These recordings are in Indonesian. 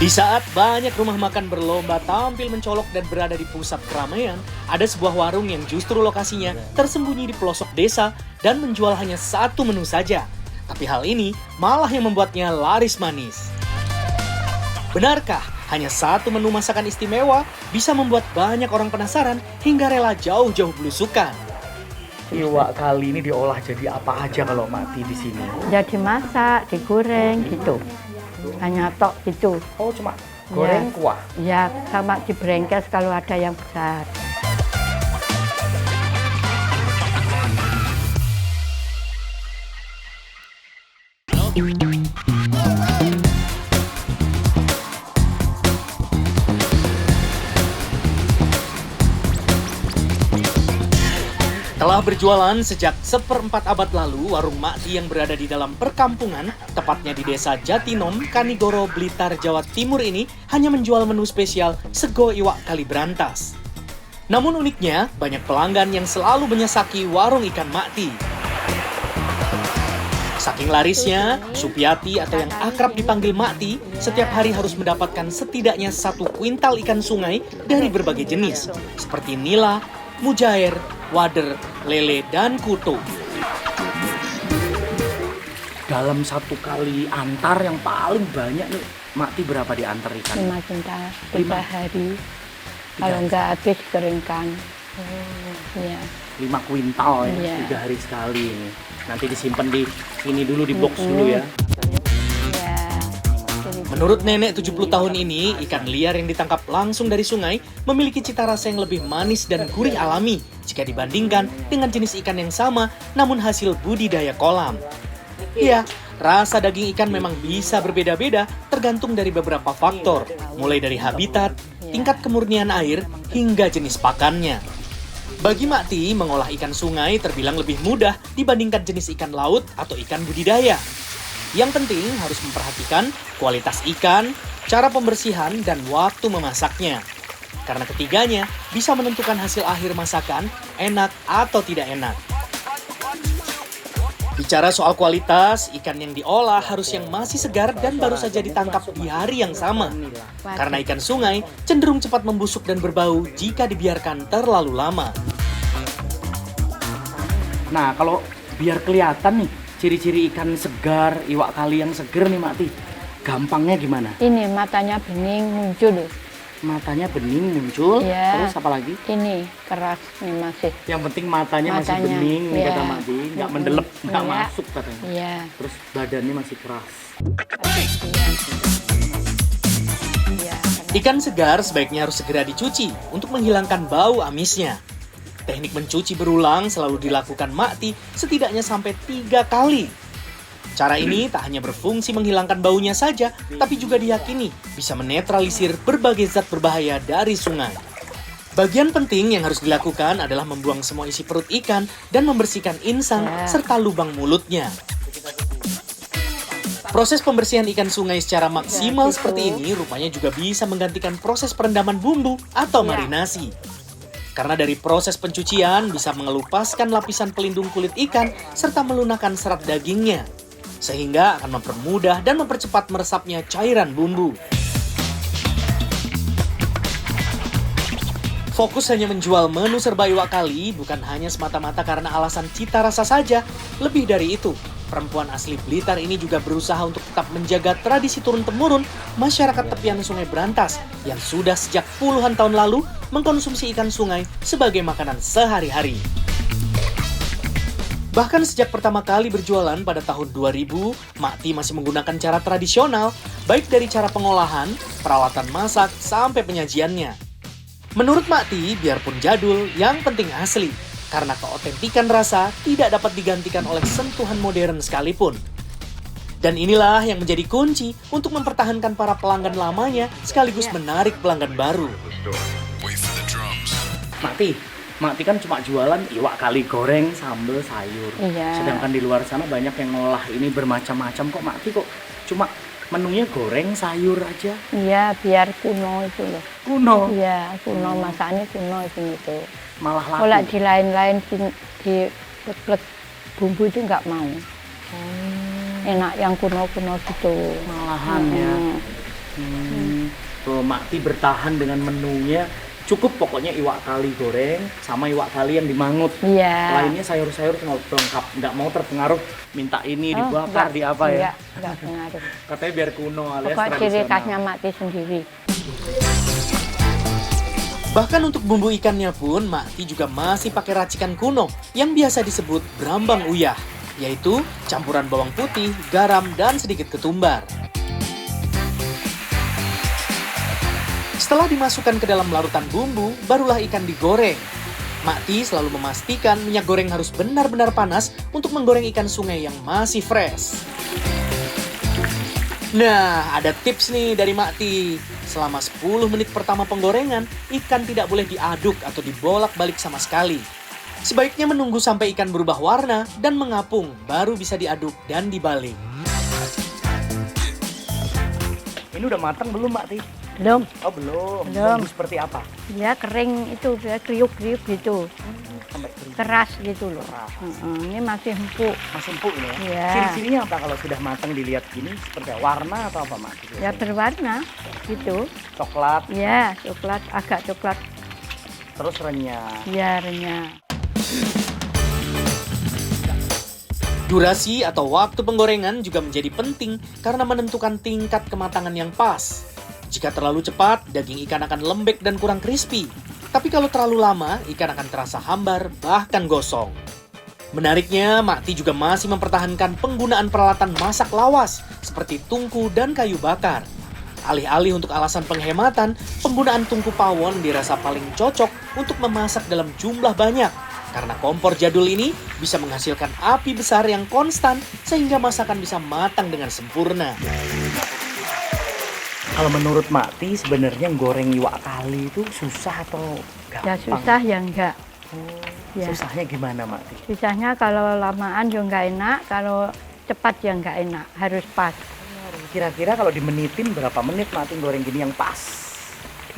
Di saat banyak rumah makan berlomba tampil mencolok dan berada di pusat keramaian, ada sebuah warung yang justru lokasinya tersembunyi di pelosok desa dan menjual hanya satu menu saja. Tapi hal ini malah yang membuatnya laris manis. Benarkah hanya satu menu masakan istimewa bisa membuat banyak orang penasaran hingga rela jauh-jauh belusukan? Iwak kali ini diolah jadi apa aja kalau mati di sini? Ya dimasak, digoreng gitu. Hanya tok gitu. Oh, cuma goreng kuah. Ya sama dibrengkes kalau ada yang besar. Telah berjualan sejak 1/4 abad lalu, warung Makti yang berada di dalam perkampungan, tepatnya di desa Jatinom, Kanigoro, Blitar, Jawa Timur ini hanya menjual menu spesial sego iwak kali berantas. Namun uniknya, banyak pelanggan yang selalu menyesaki warung ikan Makti. Saking larisnya, Supiati atau yang akrab dipanggil Makti, setiap hari harus mendapatkan setidaknya 1 kuintal ikan sungai dari berbagai jenis, seperti nila, mujair, wader, lele, dan kutu. Dalam satu kali antar yang paling banyak nih, Makti berapa diantar ikan? 5 kuintal 3 hari. Kalau nggak habis keringkan. Ya. 5 kuintal ya, Iya. 3 hari sekali ini. Nanti disimpan di sini dulu, di box dulu ya. Ya. Menurut nenek 70 tahun ini, ikan liar yang ditangkap langsung dari sungai memiliki cita rasa yang lebih manis dan gurih alami jika dibandingkan dengan jenis ikan yang sama namun hasil budidaya kolam. Ya, rasa daging ikan memang bisa berbeda-beda tergantung dari beberapa faktor, mulai dari habitat, tingkat kemurnian air, hingga jenis pakannya. Bagi Makti, mengolah ikan sungai terbilang lebih mudah dibandingkan jenis ikan laut atau ikan budidaya. Yang penting harus memperhatikan kualitas ikan, cara pembersihan, dan waktu memasaknya. Karena ketiganya bisa menentukan hasil akhir masakan, enak atau tidak enak. Bicara soal kualitas, ikan yang diolah harus yang masih segar dan baru saja ditangkap di hari yang sama. Karena ikan sungai cenderung cepat membusuk dan berbau jika dibiarkan terlalu lama. Nah, kalau biar kelihatan nih, ciri-ciri ikan segar, iwak kali yang seger nih Makti, gampangnya gimana? Ini matanya bening muncul. Matanya bening muncul, Ya. terus apa lagi? Ini keras nih masih. Yang penting matanya masih Matanya, bening nih ya. kata Makti, nggak mendelep, nggak Ya. masuk katanya. Iya. Terus badannya masih keras. Iya. Ikan segar sebaiknya harus segera dicuci untuk menghilangkan bau amisnya. Teknik mencuci berulang selalu dilakukan Makti setidaknya sampai 3 kali. Cara ini tak hanya berfungsi menghilangkan baunya saja, tapi juga diyakini bisa menetralisir berbagai zat berbahaya dari sungai. Bagian penting yang harus dilakukan adalah membuang semua isi perut ikan dan membersihkan insang serta lubang mulutnya. Proses pembersihan ikan sungai secara maksimal seperti ini rupanya juga bisa menggantikan proses perendaman bumbu atau marinasi. Karena dari proses pencucian bisa mengelupaskan lapisan pelindung kulit ikan serta melunakkan serat dagingnya. Sehingga akan mempermudah dan mempercepat meresapnya cairan bumbu. Fokus hanya menjual menu serba iwak kali bukan hanya semata-mata karena alasan cita rasa saja. Lebih dari itu, perempuan asli Blitar ini juga berusaha untuk tetap menjaga tradisi turun-temurun masyarakat tepian Sungai Brantas yang sudah sejak puluhan tahun lalu mengkonsumsi ikan sungai sebagai makanan sehari-hari. Bahkan sejak pertama kali berjualan pada tahun 2000, Makti masih menggunakan cara tradisional, baik dari cara pengolahan, perawatan masak, sampai penyajiannya. Menurut Makti, biarpun jadul, yang penting asli, karena keotentikan rasa tidak dapat digantikan oleh sentuhan modern sekalipun. Dan inilah yang menjadi kunci untuk mempertahankan para pelanggan lamanya sekaligus menarik pelanggan baru. Makti kan cuma jualan iwak kali goreng, sambal, sayur. Iya. Sedangkan di luar sana banyak yang ngolah ini bermacam-macam, kok Makti kok cuma menunya goreng, sayur aja. Iya, biar kuno itu loh. Kuno. Iya, kuno masakannya kuno itu. Malah laku. Kalau di lain-lain di plek bumbu itu nggak mau. Enak yang kuno-kuno gitu. Malahan ya. Tuh Makti bertahan dengan menunya. Cukup pokoknya iwak kali goreng sama iwak kali yang dimangut. Iya. Lainnya sayur-sayur cuma lengkap. Nggak mau terpengaruh minta ini dibakar, enggak, di apa ya? Enggak pengaruh. Katanya biar kuno alias Pokok ciri khasnya tradisional. Makti sendiri. Bahkan untuk bumbu ikannya pun, Makti juga masih pakai racikan kuno yang biasa disebut brambang uyah, yaitu campuran bawang putih, garam, dan sedikit ketumbar. Setelah dimasukkan ke dalam larutan bumbu, barulah ikan digoreng. Makti selalu memastikan minyak goreng harus benar-benar panas untuk menggoreng ikan sungai yang masih fresh. Nah, ada tips nih dari Makti. Selama 10 menit pertama penggorengan, ikan tidak boleh diaduk atau dibolak-balik sama sekali. Sebaiknya menunggu sampai ikan berubah warna dan mengapung, baru bisa diaduk dan dibalik. Ini udah matang belum Makti? Belum. Oh belum. Belum. Nunggu seperti apa? Ya kering itu, ya kriuk-kriuk gitu. Sampai kering. Keras gitu loh. Keras. Ini masih empuk. Masih empuk ini ya? Iya. Ciri-cirinya apa kalau sudah matang dilihat gini? Seperti warna atau apa Makti? Ya berwarna gitu. Coklat, Ya, coklat, agak coklat. terus renyah. Ya, renyah. Durasi atau waktu penggorengan juga menjadi penting karena menentukan tingkat kematangan yang pas. Jika terlalu cepat, daging ikan akan lembek dan kurang crispy. Tapi kalau terlalu lama, ikan akan terasa hambar, bahkan gosong. Menariknya, Makti juga masih mempertahankan penggunaan peralatan masak lawas, seperti tungku dan kayu bakar. Alih-alih untuk alasan penghematan, penggunaan tungku pawon dirasa paling cocok untuk memasak dalam jumlah banyak. Karena kompor jadul ini bisa menghasilkan api besar yang konstan sehingga masakan bisa matang dengan sempurna. Kalau menurut Makti sebenarnya goreng iwak kali itu susah atau gampang? Ya susah ya enggak. Ya. Susahnya gimana Makti? Susahnya kalau lamaan ya enggak enak, kalau cepat ya enggak enak, harus pas. Kira-kira kalau dimenitin berapa menit Makti goreng gini yang pas?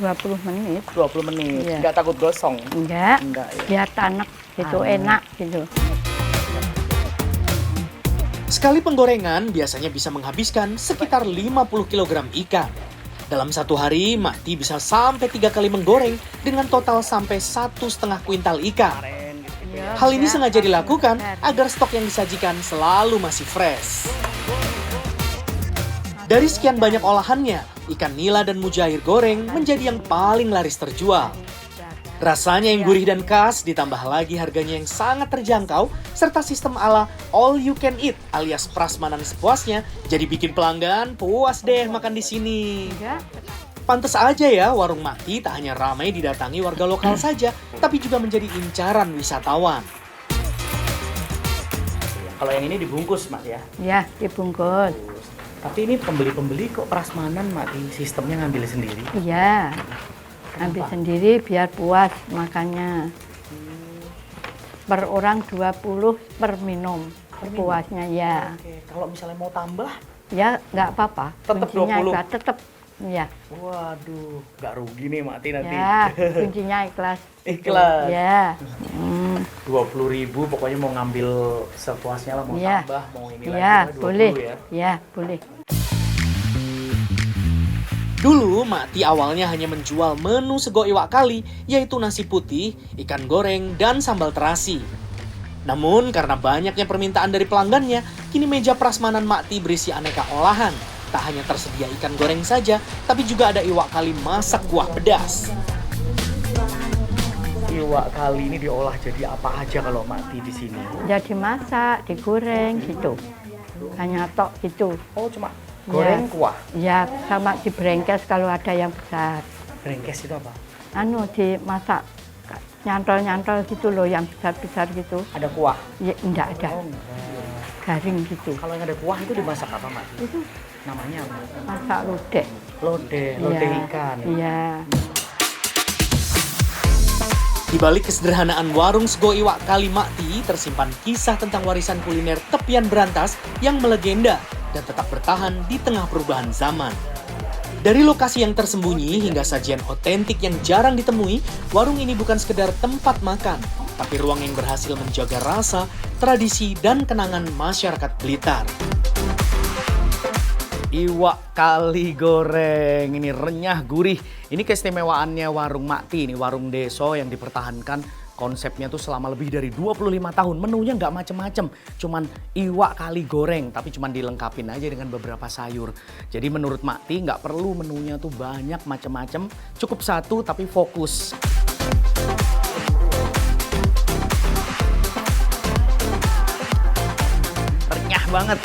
20 menit. 20 menit. Iya. Nggak takut gosong? Enggak. Enggak ya. Biar tanek gitu, Tanek. enak gitu. Sekali penggorengan biasanya bisa menghabiskan sekitar 50 kg ikan. Dalam satu hari, Makti bisa sampai 3 kali menggoreng dengan total sampai 1,5 kuintal ikan. Hal ini sengaja dilakukan agar stok yang disajikan selalu masih fresh. Dari sekian banyak olahannya, ikan nila dan mujair goreng menjadi yang paling laris terjual. Rasanya yang gurih dan khas, ditambah lagi harganya yang sangat terjangkau, serta sistem ala all you can eat alias prasmanan sepuasnya, jadi bikin pelanggan puas deh makan di sini. Enggak. Pantes aja ya, warung Makti tak hanya ramai didatangi warga lokal saja, tapi juga menjadi incaran wisatawan. Kalau yang ini dibungkus Mak ya. Ya, dibungkus. Tapi ini pembeli-pembeli kok prasmanan Makti sistemnya ngambil sendiri. Iya. Ambil sendiri biar puas makannya. Per orang 20 per minum. Puasnya ya. Oke, kalau misalnya mau tambah, Ya nggak apa-apa. Tetep Kuncinya 20? ikhlas, tetep. Ya. waduh, nggak rugi nih Makti nanti. Ya, kuncinya ikhlas. Ikhlas. Ya. 20.000 pokoknya mau ngambil sepuasnya lah, mau Ya. tambah, mau ini Ya, lagi, 20 boleh. ya. Ya, boleh. Dulu, Makti awalnya hanya menjual menu sego iwak kali, yaitu nasi putih, ikan goreng, dan sambal terasi. Namun, karena banyaknya permintaan dari pelanggannya, kini meja prasmanan Makti berisi aneka olahan. Tak hanya tersedia ikan goreng saja, tapi juga ada iwak kali masak kuah pedas. Iwak kali ini diolah jadi apa aja kalau Makti di sini? Ya dimasak, digoreng gitu. Hanya tok gitu. Oh, cuma goreng Ya. kuah. Ya, sama diberengkes kalau ada yang besar. Rengkes itu apa? Anu dimasak nyantol-nyantol gitu loh, yang besar-besar gitu. Ada kuah. Ya, enggak ada. Oh, enggak. Garing gitu. Kalau yang ada kuah itu dimasak apa Makti? Itu Namanya apa? masak lodeh. Lodeh Iya. ikan. Iya. Di balik kesederhanaan warung sego iwak kali Makti, tersimpan kisah tentang warisan kuliner tepian berantas yang melegenda dan tetap bertahan di tengah perubahan zaman. Dari lokasi yang tersembunyi hingga sajian otentik yang jarang ditemui, warung ini bukan sekedar tempat makan, tapi ruang yang berhasil menjaga rasa, tradisi, dan kenangan masyarakat Blitar. Iwak kali goreng, ini renyah gurih. Ini keistimewaannya warung Makti, ini warung deso yang dipertahankan konsepnya tuh selama lebih dari 25 tahun. Menunya nggak macem-macem, cuman iwak kali goreng, tapi cuman dilengkapin aja dengan beberapa sayur. Jadi menurut Makti nggak perlu menunya tuh banyak macem-macem, cukup satu tapi fokus. Renyah banget.